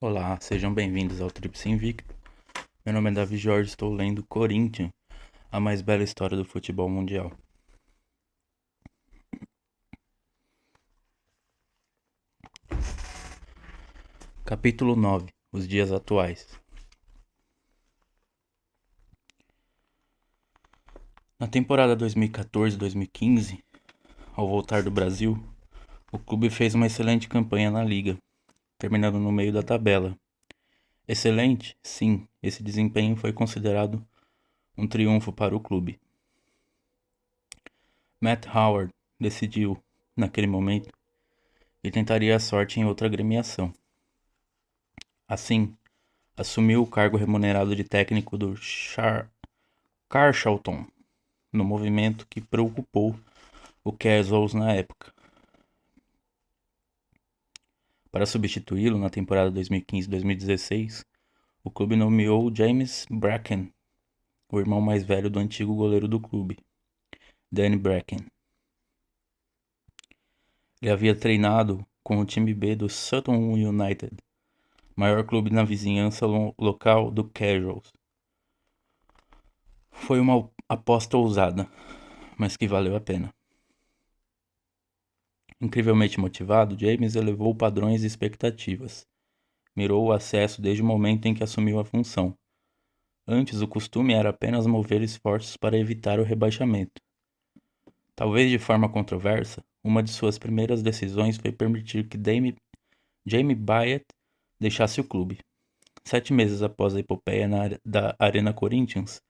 Olá, sejam bem-vindos ao Tríplice Invicto. Meu nome é Davi Jorge, estou lendo Corinthians, a mais bela história do futebol mundial. Capítulo 9. Os dias atuais. Na temporada 2014-2015, ao voltar do Brasil, o clube fez uma excelente campanha na liga, terminando no meio da tabela. Excelente? Sim, esse desempenho foi considerado um triunfo para o clube. Matt Howard decidiu, naquele momento, que tentaria a sorte em outra agremiação. Assim, assumiu o cargo remunerado de técnico do Carshalton, no movimento que preocupou o Casuals na época. Para substituí-lo na temporada 2015-2016, o clube nomeou James Bracken, o irmão mais velho do antigo goleiro do clube, Danny Bracken. Ele havia treinado com o time B do Sutton United, maior clube na vizinhança local do Casuals. Foi uma aposta ousada, mas que valeu a pena. Incrivelmente motivado, James elevou padrões e expectativas. Mirou o acesso desde o momento em que assumiu a função. Antes, o costume era apenas mover esforços para evitar o rebaixamento. Talvez de forma controversa, uma de suas primeiras decisões foi permitir que Jamie Byett deixasse o clube. 7 meses após a epopeia da Arena Corinthians,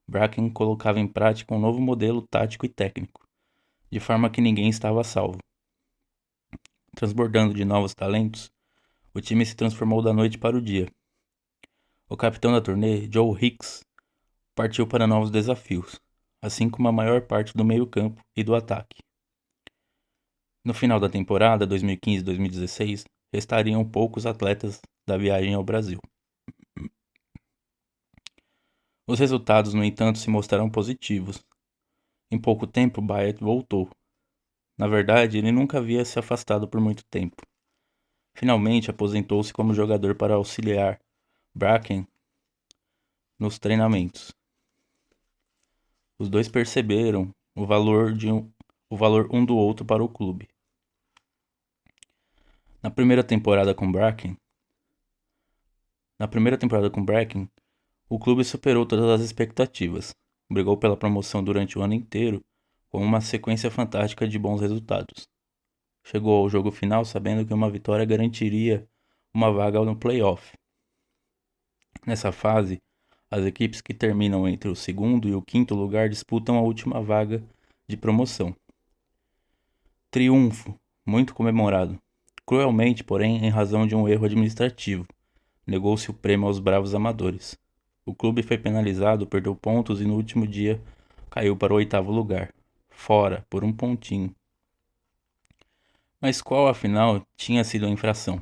Bracken colocava em prática um novo modelo tático e técnico, de forma que ninguém estava a salvo. Transbordando de novos talentos, o time se transformou da noite para o dia. O capitão da turnê, Joe Hicks, partiu para novos desafios, assim como a maior parte do meio-campo e do ataque. No final da temporada 2015-2016, restariam poucos atletas da viagem ao Brasil. Os resultados, no entanto, se mostraram positivos. Em pouco tempo, Byett voltou. Na verdade, ele nunca havia se afastado por muito tempo. Finalmente, aposentou-se como jogador para auxiliar Bracken nos treinamentos. Os dois perceberam o valor um do outro para o clube. Na primeira temporada com Bracken, o clube superou todas as expectativas. Brigou pela promoção durante o ano inteiro, com uma sequência fantástica de bons resultados. Chegou ao jogo final sabendo que uma vitória garantiria uma vaga no playoff. Nessa fase, as equipes que terminam entre o segundo e o quinto lugar disputam a última vaga de promoção. Triunfo, muito comemorado. Cruelmente, porém, em razão de um erro administrativo, negou-se o prêmio aos bravos amadores. O clube foi penalizado, perdeu pontos e no último dia caiu para o oitavo lugar, fora por um pontinho. Mas qual, afinal, tinha sido a infração?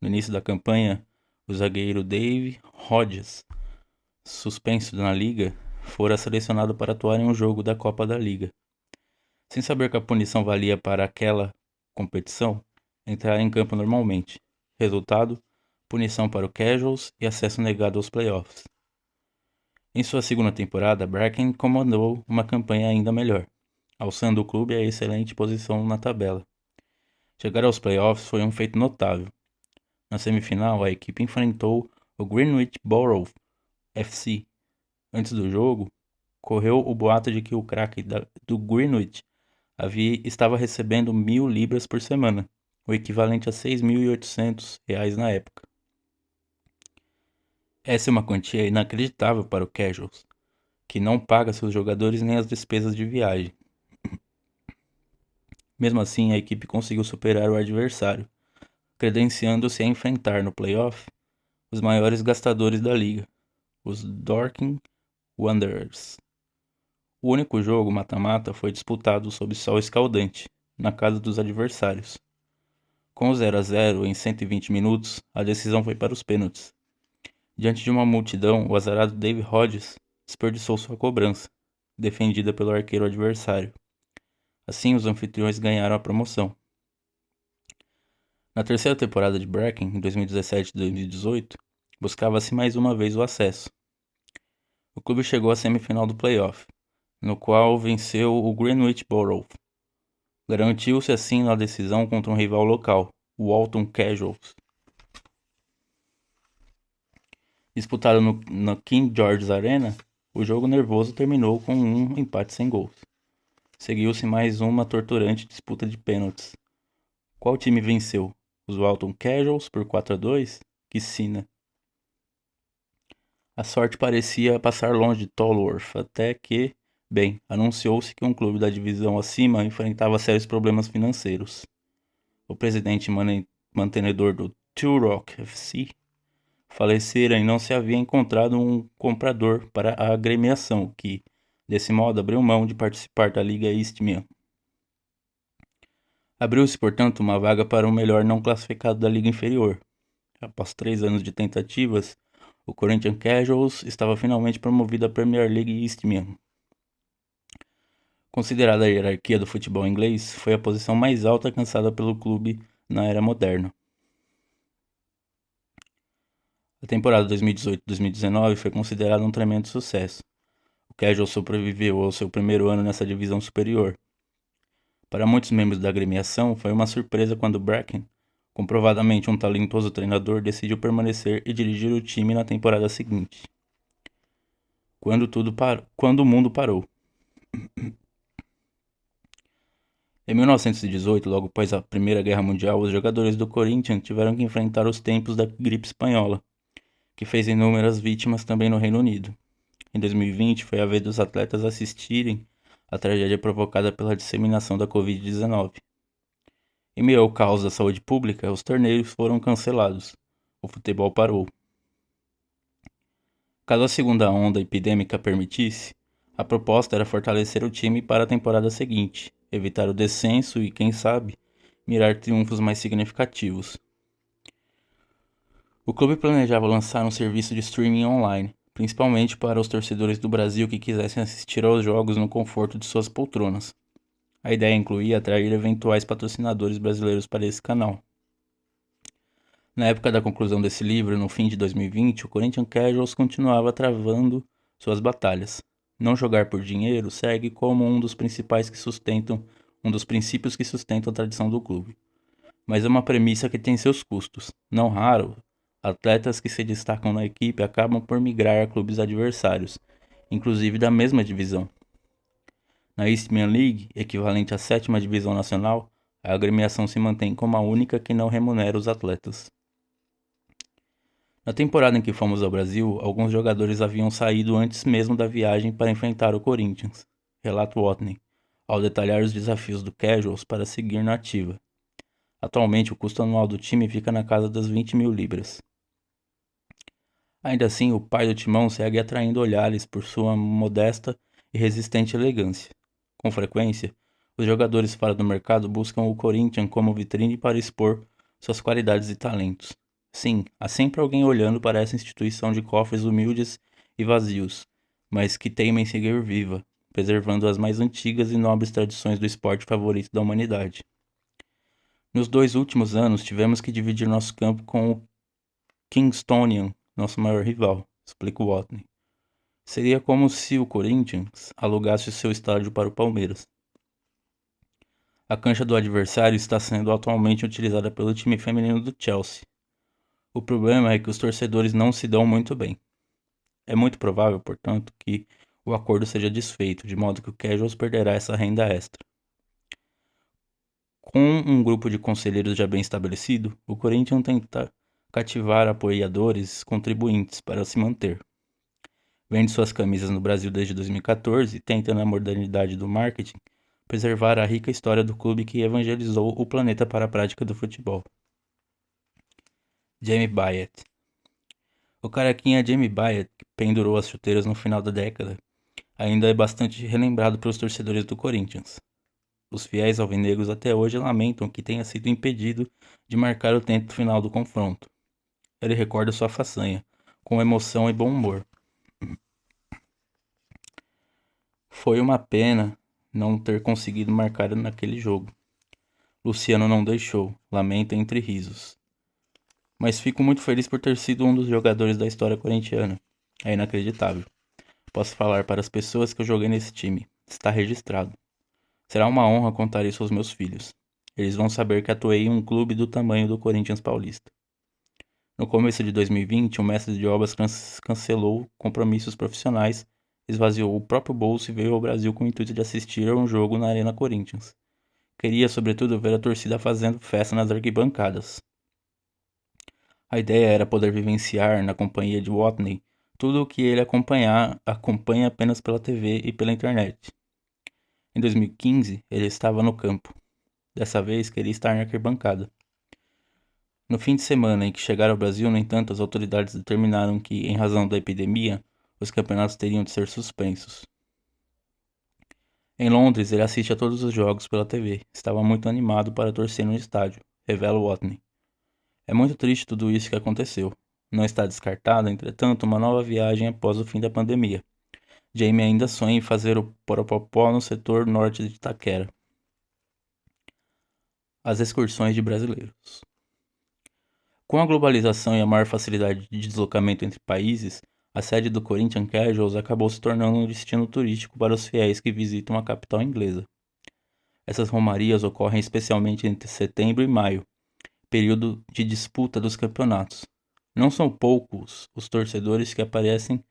No início da campanha, o zagueiro Dave Hodges, suspenso na liga, fora selecionado para atuar em um jogo da Copa da Liga. Sem saber que a punição valia para aquela competição, entrar em campo normalmente. Resultado: punição para o Casuals e acesso negado aos playoffs. Em sua segunda temporada, Bracken comandou uma campanha ainda melhor, alçando o clube a excelente posição na tabela. Chegar aos playoffs foi um feito notável. Na semifinal, a equipe enfrentou o Greenwich Borough FC. Antes do jogo, correu o boato de que o craque do Greenwich estava recebendo 1.000 libras por semana, o equivalente a R$ 6.800 na época. Essa é uma quantia inacreditável para o Casuals, que não paga seus jogadores nem as despesas de viagem. Mesmo assim, a equipe conseguiu superar o adversário, credenciando-se a enfrentar no playoff os maiores gastadores da liga, os Dorking Wanderers. O único jogo mata-mata foi disputado sob sol escaldante, na casa dos adversários. Com o 0-0 em 120 minutos, a decisão foi para os pênaltis. Diante de uma multidão, o azarado Dave Hodges desperdiçou sua cobrança, defendida pelo arqueiro adversário. Assim, os anfitriões ganharam a promoção. Na terceira temporada de Breaking, em 2017 e 2018, buscava-se mais uma vez o acesso. O clube chegou à semifinal do playoff, no qual venceu o Greenwich Borough. Garantiu-se assim na decisão contra um rival local, o Walton Casuals. Disputado no King George's Arena, o jogo nervoso terminou com um empate sem gols. Seguiu-se mais uma torturante disputa de pênaltis. Qual time venceu? Os Walton Casuals por 4-2? Que sina! A sorte parecia passar longe de Tolworth, até que, bem, anunciou-se que um clube da divisão acima enfrentava sérios problemas financeiros. O presidente mantenedor do Rock FC falecera e não se havia encontrado um comprador para a agremiação, que, desse modo, abriu mão de participar da Liga Eastman. Abriu-se, portanto, uma vaga para o melhor não classificado da Liga Inferior. Após 3 anos de tentativas, o Corinthians Casuals estava finalmente promovido à Premier League Eastman. Considerada a hierarquia do futebol inglês, foi a posição mais alta alcançada pelo clube na era moderna. A temporada 2018-2019 foi considerada um tremendo sucesso. O Casual sobreviveu ao seu primeiro ano nessa divisão superior. Para muitos membros da agremiação, foi uma surpresa quando Bracken, comprovadamente um talentoso treinador, decidiu permanecer e dirigir o time na temporada seguinte. Quando o mundo parou. Em 1918, logo após a Primeira Guerra Mundial, os jogadores do Corinthians tiveram que enfrentar os tempos da gripe espanhola, que fez inúmeras vítimas também no Reino Unido. Em 2020, foi a vez dos atletas assistirem à tragédia provocada pela disseminação da Covid-19. Em meio ao caos da saúde pública, os torneios foram cancelados. O futebol parou. Caso a segunda onda epidêmica permitisse, a proposta era fortalecer o time para a temporada seguinte, evitar o descenso e, quem sabe, mirar triunfos mais significativos. O clube planejava lançar um serviço de streaming online, principalmente para os torcedores do Brasil que quisessem assistir aos jogos no conforto de suas poltronas. A ideia incluía atrair eventuais patrocinadores brasileiros para esse canal. Na época da conclusão desse livro, no fim de 2020, o Corinthians Casuals continuava travando suas batalhas. Não jogar por dinheiro segue como um dos princípios que sustentam a tradição do clube. Mas é uma premissa que tem seus custos. Não raro, atletas que se destacam na equipe acabam por migrar a clubes adversários, inclusive da mesma divisão. Na Eastman League, equivalente à 7ª divisão nacional, a agremiação se mantém como a única que não remunera os atletas. Na temporada em que fomos ao Brasil, alguns jogadores haviam saído antes mesmo da viagem para enfrentar o Corinthians, relata Watney, ao detalhar os desafios do Casuals para seguir na ativa. Atualmente, o custo anual do time fica na casa das 20 mil libras. Ainda assim, o pai do timão segue atraindo olhares por sua modesta e resistente elegância. Com frequência, os jogadores fora do mercado buscam o Corinthians como vitrine para expor suas qualidades e talentos. Sim, há sempre alguém olhando para essa instituição de cofres humildes e vazios, mas que teima em seguir viva, preservando as mais antigas e nobres tradições do esporte favorito da humanidade. Nos 2 últimos anos, tivemos que dividir nosso campo com o Kingstonian, nosso maior rival, explica o Watney. Seria como se o Corinthians alugasse o seu estádio para o Palmeiras. A cancha do adversário está sendo atualmente utilizada pelo time feminino do Chelsea. O problema é que os torcedores não se dão muito bem. É muito provável, portanto, que o acordo seja desfeito, de modo que o Casuals perderá essa renda extra. Com um grupo de conselheiros já bem estabelecido, o Corinthians tenta cativar apoiadores contribuintes para se manter. Vende suas camisas no Brasil desde 2014 e tenta, na modernidade do marketing, preservar a rica história do clube que evangelizou o planeta para a prática do futebol. Jamie Byett. O caraquinha Jamie Byett, que pendurou as chuteiras no final da década, ainda é bastante relembrado pelos torcedores do Corinthians. Os fiéis alvinegros até hoje lamentam que tenha sido impedido de marcar o tempo final do confronto. Ele recorda sua façanha, com emoção e bom humor. Foi uma pena não ter conseguido marcar naquele jogo. Luciano não deixou, lamenta entre risos. Mas fico muito feliz por ter sido um dos jogadores da história corintiana. É inacreditável. Posso falar para as pessoas que eu joguei nesse time. Está registrado. Será uma honra contar isso aos meus filhos. Eles vão saber que atuei em um clube do tamanho do Corinthians Paulista. No começo de 2020, o mestre de obras cancelou compromissos profissionais, esvaziou o próprio bolso e veio ao Brasil com o intuito de assistir a um jogo na Arena Corinthians. Queria, sobretudo, ver a torcida fazendo festa nas arquibancadas. A ideia era poder vivenciar, na companhia de Watney, tudo o que ele acompanha apenas pela TV e pela internet. Em 2015, ele estava no campo. Dessa vez, queria estar na arquibancada. No fim de semana em que chegaram ao Brasil, no entanto, as autoridades determinaram que, em razão da epidemia, os campeonatos teriam de ser suspensos. Em Londres, ele assiste a todos os jogos pela TV. Estava muito animado para torcer no estádio, revela Watney. É muito triste tudo isso que aconteceu. Não está descartada, entretanto, uma nova viagem após o fim da pandemia. Jamie ainda sonha em fazer o Poropopó no setor norte de Itaquera. As excursões de brasileiros. Com a globalização e a maior facilidade de deslocamento entre países, a sede do Corinthians Casuals acabou se tornando um destino turístico para os fiéis que visitam a capital inglesa. Essas romarias ocorrem especialmente entre setembro e maio, período de disputa dos campeonatos. Não são poucos os torcedores que aparecem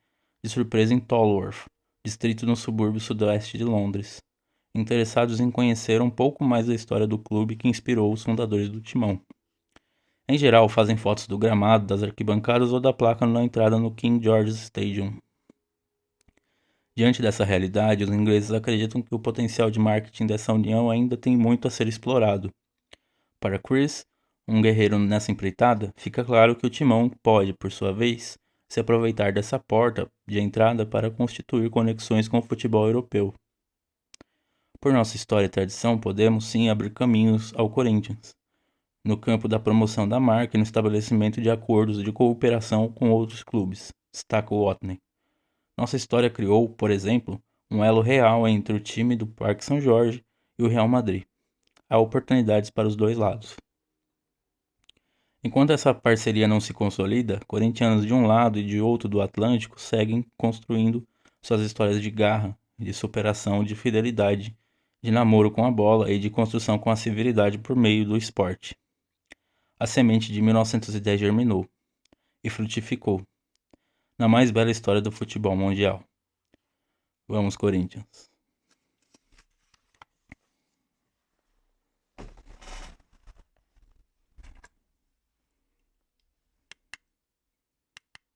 de surpresa em Tolworth, distrito no subúrbio sudoeste de Londres, interessados em conhecer um pouco mais da história do clube que inspirou os fundadores do Timão. Em geral, fazem fotos do gramado, das arquibancadas ou da placa na entrada no King George's Stadium. Diante dessa realidade, os ingleses acreditam que o potencial de marketing dessa união ainda tem muito a ser explorado. Para Chris, um guerreiro nessa empreitada, fica claro que o Timão pode, por sua vez, se aproveitar dessa porta de entrada para constituir conexões com o futebol europeu. Por nossa história e tradição, podemos sim abrir caminhos ao Corinthians, no campo da promoção da marca e no estabelecimento de acordos de cooperação com outros clubes, destaca Watney. Nossa história criou, por exemplo, um elo real entre o time do Parque São Jorge e o Real Madrid. Há oportunidades para os dois lados. Enquanto essa parceria não se consolida, corintianos de um lado e de outro do Atlântico seguem construindo suas histórias de garra, de superação, de fidelidade, de namoro com a bola e de construção com a civilidade por meio do esporte. A semente de 1910 germinou e frutificou na mais bela história do futebol mundial. Vamos, Corinthians!